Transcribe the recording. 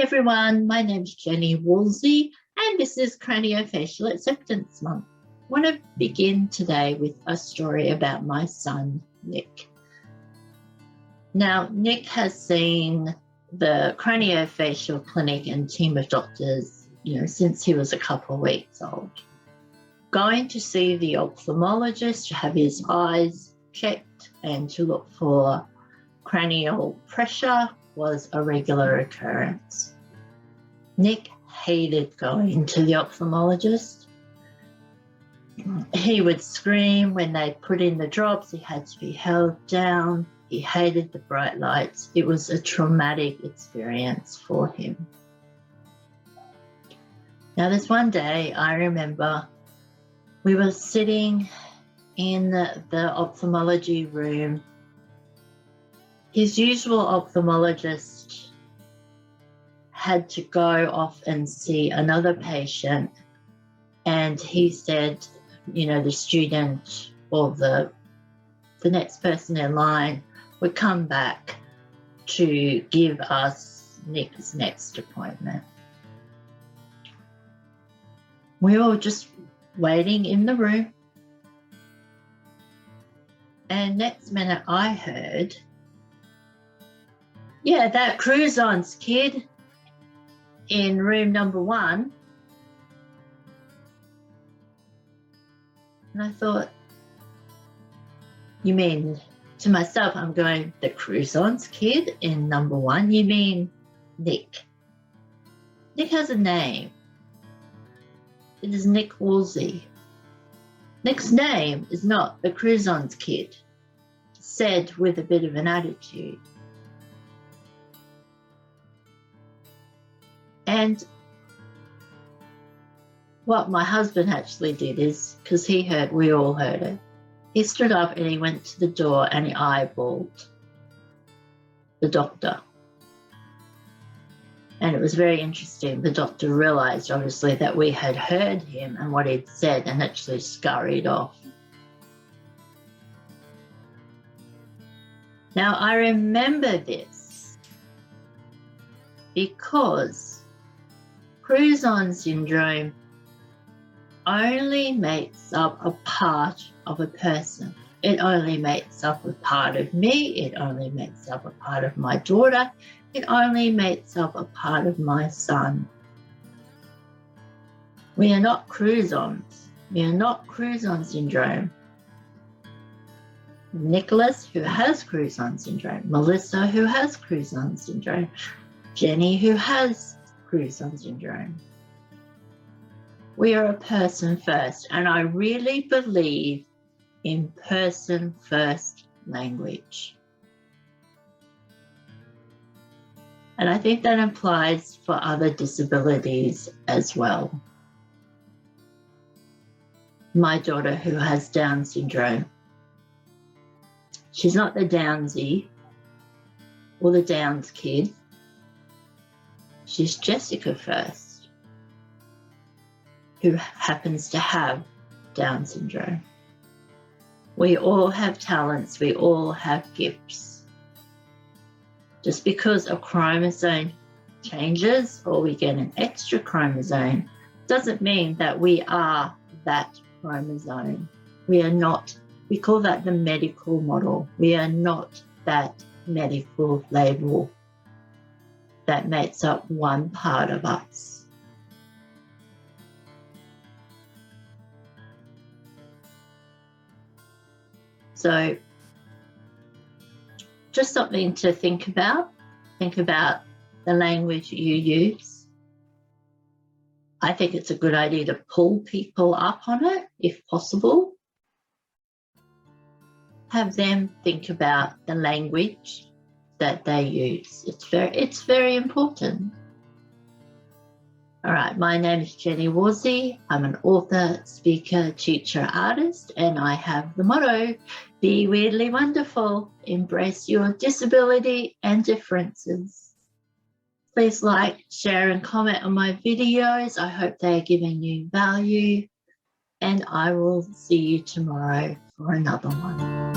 everyone, my name's Jenny Woolsey and this is Craniofacial Acceptance Month. I want to begin today with a story about my son, Nick. Now, Nick has seen the craniofacial clinic and team of doctors, since he was a couple of weeks old. Going to see the ophthalmologist to have his eyes checked and to look for cranial pressure was a regular occurrence. Nick hated going to the ophthalmologist. He would scream when they put in the drops. He had to be held down. He hated the bright lights. It was a traumatic experience for him. Now, there's one day I remember we were sitting in the ophthalmology room. His usual ophthalmologist had to go off and see another patient, and he said, the student or the next person in line would come back to give us Nick's next appointment. We were just waiting in the room, and next minute I heard, "Yeah, that Crouzon's kid in room number 1. And I thought, you mean, to myself, I'm going, the Crouzon's kid in number 1? You mean Nick? Nick has a name. It is Nick Woolsey. Nick's name is not the Crouzon's kid, said with a bit of an attitude. And what my husband actually did is, because we all heard it, he stood up and he went to the door and he eyeballed the doctor. And it was very interesting. The doctor realised, obviously, that we had heard him and what he'd said and actually scurried off. Now, I remember this because Crouzon syndrome only makes up a part of a person. It only makes up a part of me. It only makes up a part of my daughter. It only makes up a part of my son. We are not Crouzons. We are not Crouzon syndrome. Nicholas, who has Crouzon syndrome. Melissa, who has Crouzon syndrome. Jenny, who has Crouzon syndrome. We are a person first, and I really believe in person first language. And I think that applies for other disabilities as well. My daughter, who has Down syndrome, she's not the Downsy or the Downs kid. She's Jessica first, who happens to have Down syndrome. We all have talents, we all have gifts. Just because a chromosome changes or we get an extra chromosome doesn't mean that we are that chromosome. We are not, we call that the medical model. We are not that medical label that makes up one part of us. So, just something to think about. Think about the language you use. I think it's a good idea to pull people up on it, if possible. Have them think about the language that they use. It's very important. All right, my name is Jenny Woolsey. I'm an author, speaker, teacher, artist, and I have the motto, be weirdly wonderful, embrace your disability and differences. Please like, share, and comment on my videos. I hope they are giving you value, and I will see you tomorrow for another one.